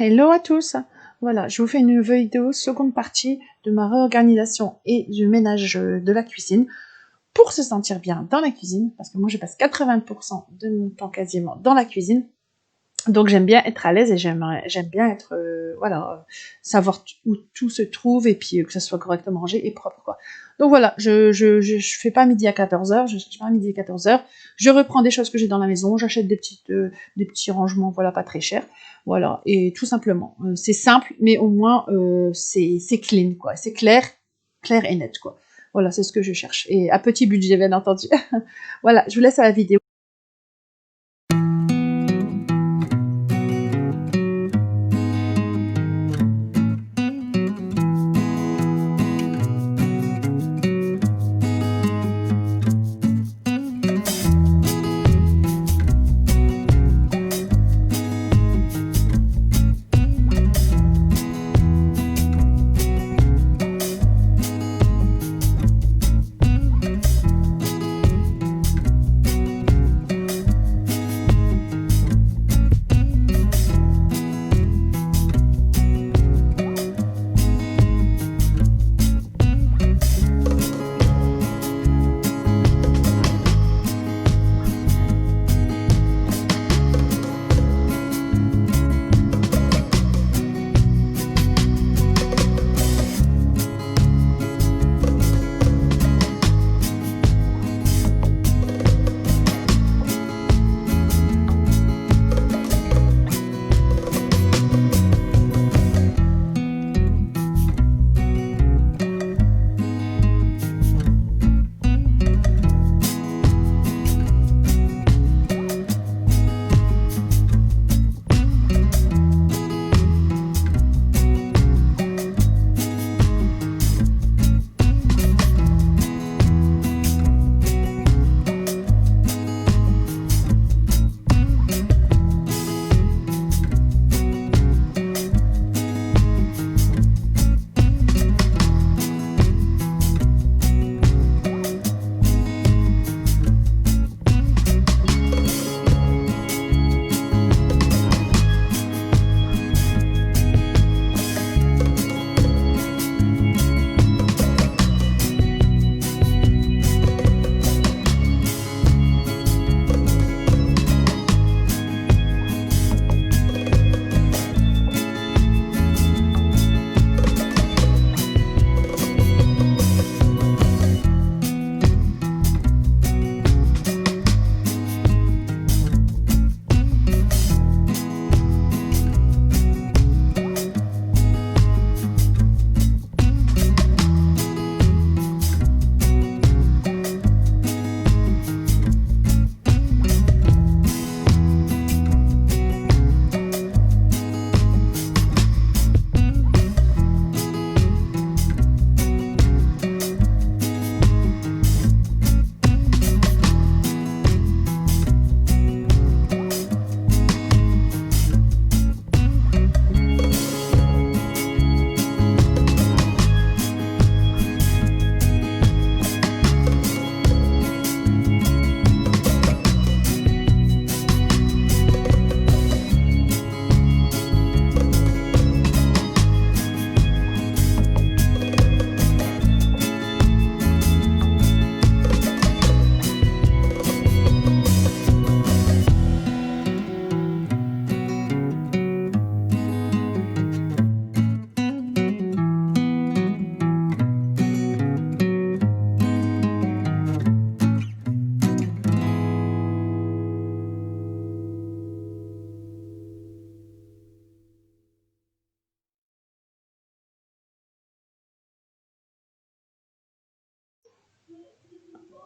Hello à tous. Voilà, je vous fais une vidéo seconde partie de ma réorganisation et du ménage de la cuisine pour se sentir bien dans la cuisine, parce que moi je passe 80% de mon temps quasiment dans la cuisine, donc j'aime bien être à l'aise et j'aime bien être, savoir où tout se trouve et puis que ça soit correctement rangé et propre, quoi. Donc voilà, je fais pas midi à 14h, je cherche pas à midi à 14h, je reprends des choses que j'ai dans la maison, j'achète des petits rangements, voilà, pas très chers, voilà, et tout simplement. C'est simple, mais au moins c'est clean, quoi, c'est clair et net, quoi. Voilà, c'est ce que je cherche. Et à petit budget, bien entendu. Voilà, je vous laisse à la vidéo.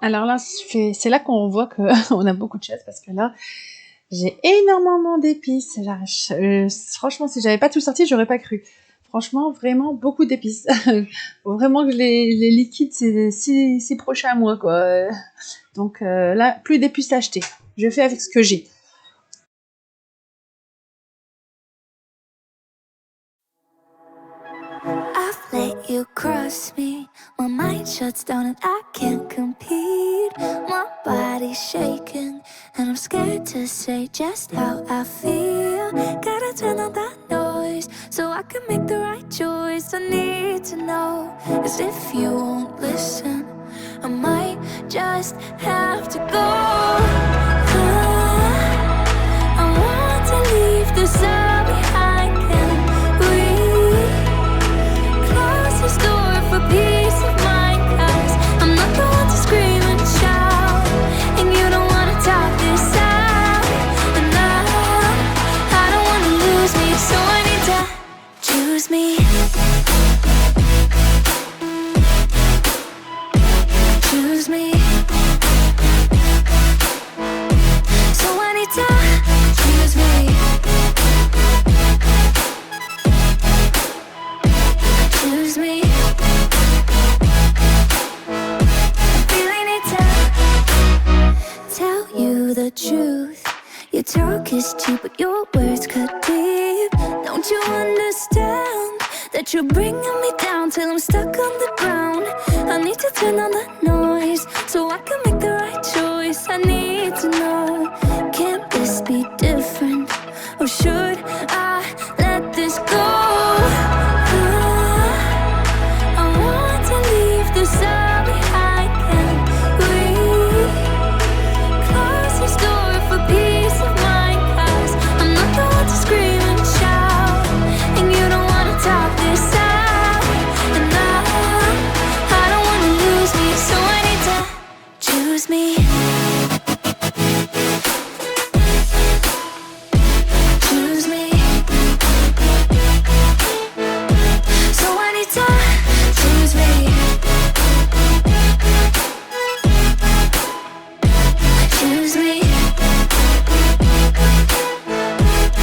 Alors là, c'est là qu'on voit qu'on a beaucoup de chance parce que là, j'ai énormément d'épices. Franchement, si j'avais pas tout sorti, j'aurais pas cru. Franchement, vraiment beaucoup d'épices. Faut vraiment que je les liquide ces prochains mois, quoi. Donc là, plus d'épices à acheter. Je fais avec ce que j'ai. I've let you cross me. My mind shuts down and I can't compete. My body's shaking and I'm scared to say just how I feel. Gotta turn on that noise. so I can make the right choice. I need to know, as if you won't listen, I might just have to go. I want to leave this all behind. Can we close this door for peace of mind? 'Cause I'm not the one to scream and shout, and you don't wanna talk this out. And I don't wanna lose me, so I need to choose me. Choose me. So I need to choose me. Choose me. I really need to tell you the truth. Your talk is cheap, but your words cut deep. Don't you understand that you're bringing me down till I'm stuck on the ground? I need to turn on the noise so I can make the right choice. I need to know, can this be different? Or should I let this go? I want to leave this all behind. Can we close this door for peace of mind? 'Cause I'm not the one to scream and shout, and you don't wanna talk this out. And I don't wanna lose me, so I need to choose me. Choose me. So I need to choose me. Choose me.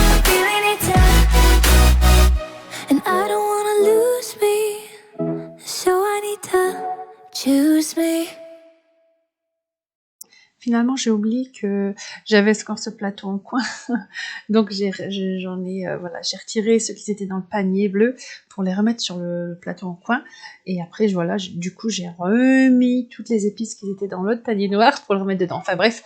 I really need to, and I don't wanna lose me, so I need to choose me. Finalement, j'ai oublié que j'avais encore ce plateau en coin. Donc, j'en ai, voilà, j'ai retiré ceux qui étaient dans le panier bleu pour les remettre sur le plateau en coin. Et après, voilà, du coup, j'ai remis toutes les épices qui étaient dans l'autre panier noir pour le remettre dedans. Enfin bref,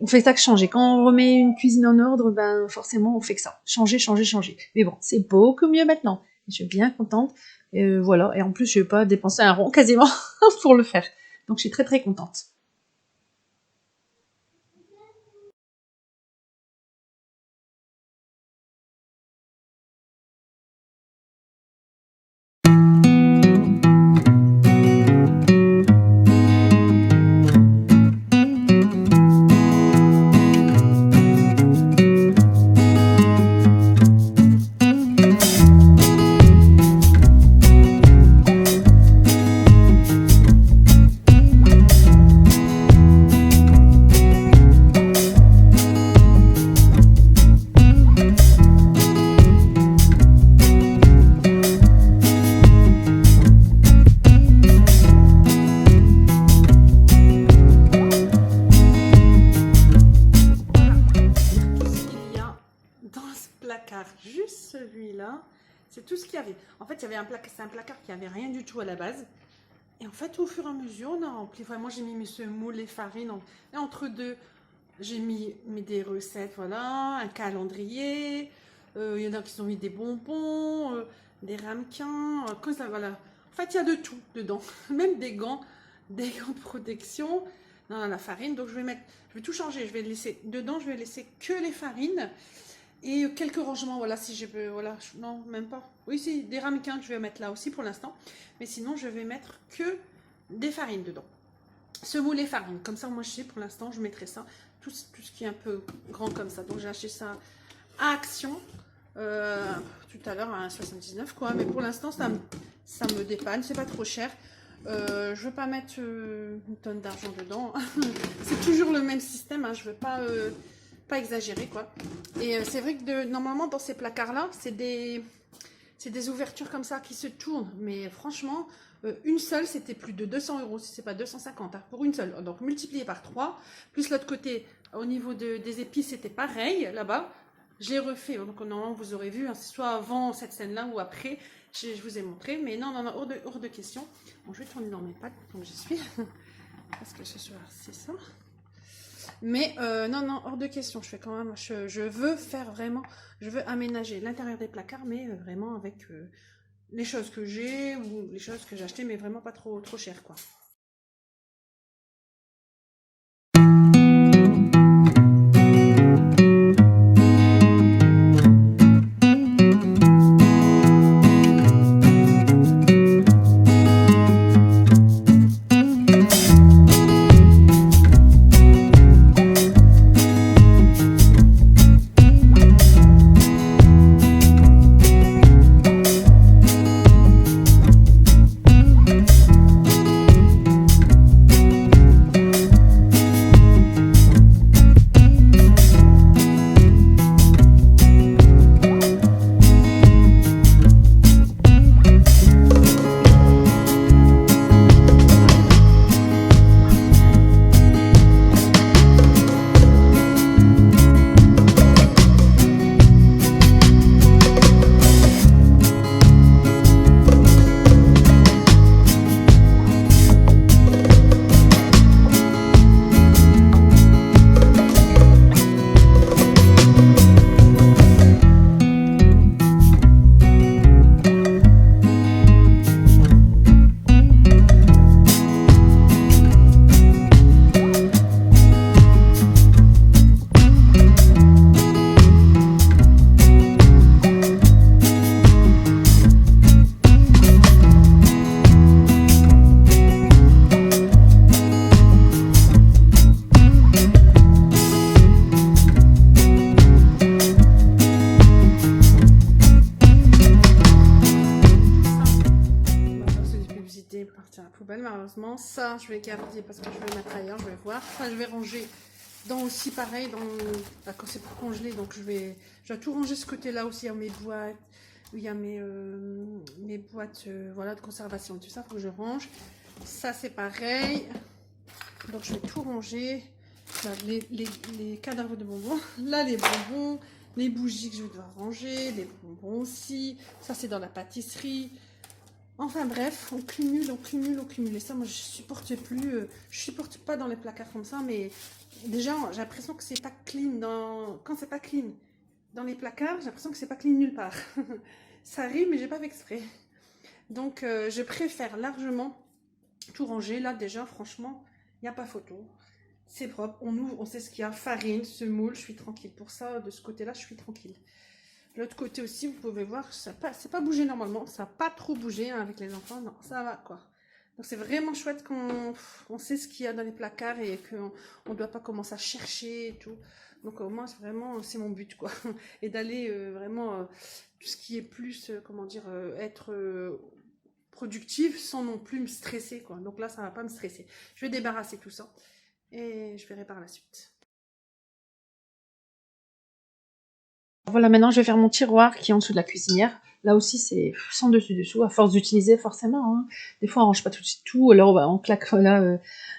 on fait ça que changer. Quand on remet une cuisine en ordre, ben forcément, on fait que ça. Changer, changer, changer. Mais bon, c'est beaucoup mieux maintenant. Je suis bien contente. Voilà. Et en plus, je vais pas dépenser un rond quasiment pour le faire. Donc, je suis très très contente. Juste celui-là, c'est tout ce qu'il y avait. En fait, il y avait c'est un placard qui avait rien du tout à la base. Et en fait, au fur et à mesure, on a rempli. Vraiment, j'ai mis mes semoules, les farines. Et entre deux, j'ai mis des recettes, voilà, un calendrier. Il y en a qui ont mis des bonbons, des ramequins, comme ça, voilà. En fait, il y a de tout dedans, même des gants de protection dans la farine. Donc, je vais tout changer. Je vais laisser dedans, je vais laisser que les farines. Et quelques rangements, voilà, si je peux, voilà, non, même pas. Oui, si, des ramequins que je vais mettre là aussi pour l'instant. Mais sinon, je vais mettre que des farines dedans. Semoule et farine. Comme ça, moi, je sais, pour l'instant, je mettrai ça. Tout ce qui est un peu grand comme ça. Donc, j'ai acheté ça à Action. Tout à l'heure, à 1,79 quoi. Mais pour l'instant, ça me dépanne. C'est pas trop cher. Je veux pas mettre une tonne d'argent dedans. C'est toujours le même système. Hein, je veux pas exagérer quoi. Et c'est vrai que normalement dans ces placards là c'est des ouvertures comme ça qui se tournent, mais franchement une seule c'était plus de 200 €, si c'est pas 250 hein, pour une seule. Donc multiplié par 3, plus l'autre côté au niveau des épices c'était pareil là-bas. Je l'ai refait, donc normalement vous aurez vu, hein, c'est soit avant cette scène là ou après, je vous ai montré, mais non, hors de question. Bon, je vais tourner dans mes pattes comme j'y suis parce que ce soir c'est ça. Mais non, hors de question. Je fais quand même, je veux faire vraiment, je veux aménager l'intérieur des placards, mais vraiment avec les choses que j'ai ou les choses que j'ai achetées, mais vraiment pas trop cher, quoi. Partir à la poubelle, malheureusement. Ça, je vais garder parce que je vais mettre ailleurs, je vais voir. Enfin, je vais ranger dans aussi pareil, quand c'est pour congeler, donc je vais tout ranger ce côté-là aussi. Il y a mes boîtes, il y a mes boîtes voilà, de conservation, tout ça, faut que je range. Ça, c'est pareil. Donc, je vais tout ranger. Là, les cadavres de bonbons. Là, les bonbons, les bougies que je vais devoir ranger, les bonbons aussi. Ça, c'est dans la pâtisserie. Enfin bref, on cumule. Et ça, moi, je supporte plus. Je supporte pas dans les placards comme ça, mais déjà, j'ai l'impression que c'est pas clean. Quand c'est pas clean dans les placards, j'ai l'impression que c'est pas clean nulle part. Ça arrive, mais j'ai pas fait exprès. Donc, je préfère largement tout ranger. Là, déjà, franchement, il n'y a pas photo. C'est propre. On ouvre, on sait ce qu'il y a. Farine, semoule, je suis tranquille. Pour ça, de ce côté-là, je suis tranquille. L'autre côté aussi, vous pouvez voir, c'est pas bougé normalement, ça n'a pas trop bougé hein, avec les enfants, non, ça va quoi. Donc c'est vraiment chouette qu'on sait ce qu'il y a dans les placards et qu'on ne doit pas commencer à chercher et tout. Donc au moins, c'est mon but quoi. Et d'aller vraiment, tout ce qui est plus, comment dire, être productive sans non plus me stresser quoi. Donc là, ça ne va pas me stresser. Je vais débarrasser tout ça et je verrai par la suite. Voilà, maintenant je vais faire mon tiroir qui est en dessous de la cuisinière. Là aussi, c'est sans dessus-dessous, à force d'utiliser forcément. Hein. Des fois, on range pas tout de suite tout, alors on claque voilà,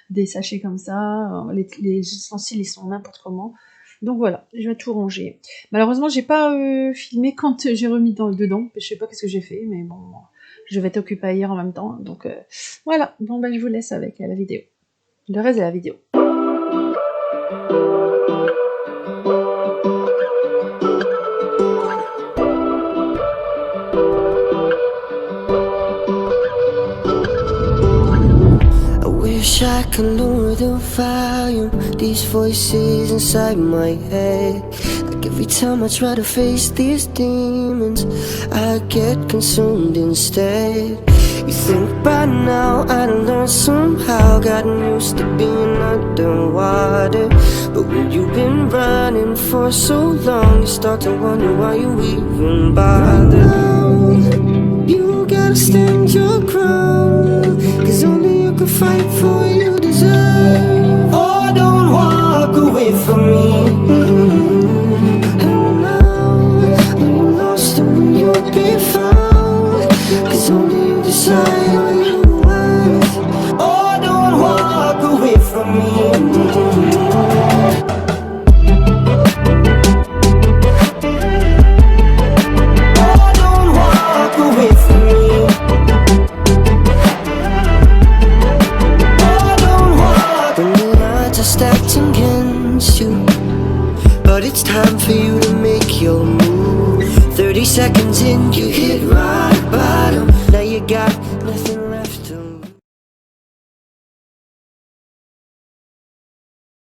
des sachets comme ça. Les ustensiles, ils sont n'importe comment. Donc voilà, je vais tout ranger. Malheureusement, j'ai pas filmé quand j'ai remis dedans. Je sais pas qu'est-ce que j'ai fait, mais bon, je vais être occupée ailleurs en même temps. Donc voilà, bon ben je vous laisse avec la vidéo. Le reste de la vidéo. I can lower the volume, these voices inside my head. Like every time I try to face these demons, I get consumed instead. You think by now I'd learned somehow, gotten used to being underwater. But when you've been running for so long, you start to wonder why you even bother. Now, you gotta stand your ground, 'cause only you can fight for what you deserve. Oh, don't walk away from me. And now, when you're lost and when you'll be found, 'cause only you decide what you want. Oh, don't walk away from me. Stacked again, seconds in, you hit rock bottom. Now you got nothing left to lose.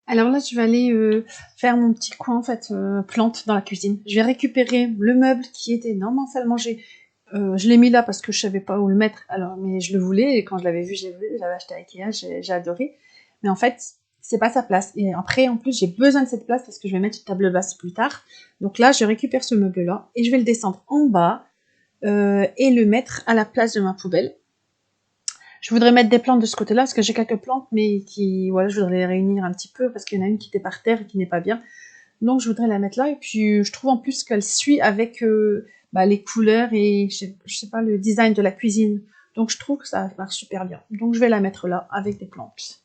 Alors là, je vais aller faire mon petit coin en fait plante dans la cuisine. Je vais récupérer le meuble qui était normalement salle à manger. Je l'ai mis là parce que je savais pas où le mettre. Alors, mais je le voulais et quand je l'avais vu, j'avais acheté à Ikea, j'ai adoré. Mais en fait, c'est pas sa place. Et après, en plus, j'ai besoin de cette place parce que je vais mettre une table basse plus tard. Donc là, je récupère ce meuble-là et je vais le descendre en bas et le mettre à la place de ma poubelle. Je voudrais mettre des plantes de ce côté-là, parce que j'ai quelques plantes, mais qui, voilà, je voudrais les réunir un petit peu, parce qu'il y en a une qui était par terre et qui n'est pas bien. Donc, je voudrais la mettre là, et puis, je trouve en plus qu'elle suit avec les couleurs et, je sais pas, le design de la cuisine. Donc, je trouve que ça marche super bien. Donc, je vais la mettre là, avec des plantes.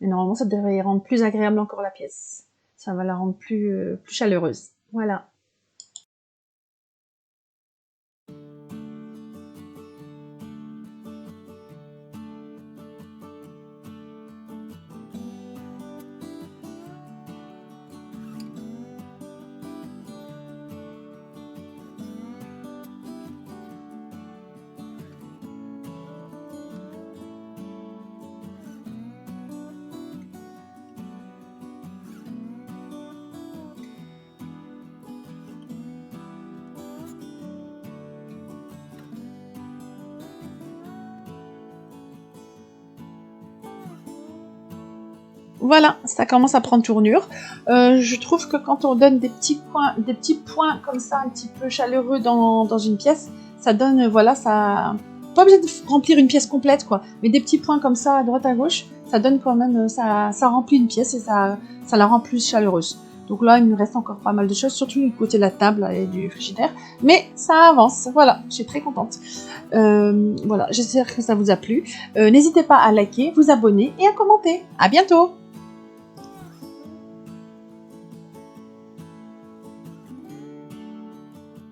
Mais normalement, ça devrait rendre plus agréable encore la pièce. Ça va la rendre plus chaleureuse. Voilà. Voilà, ça commence à prendre tournure. Je trouve que quand on donne des petits points comme ça, un petit peu chaleureux dans une pièce, ça donne, voilà, ça... Pas obligé de remplir une pièce complète, quoi. Mais des petits points comme ça, à droite, à gauche, ça donne quand même, ça remplit une pièce et ça la rend plus chaleureuse. Donc là, il me reste encore pas mal de choses, surtout du côté de la table et du frigidaire. Mais ça avance, voilà, je suis très contente. Voilà, j'espère que ça vous a plu. N'hésitez pas à liker, vous abonner et à commenter. À bientôt!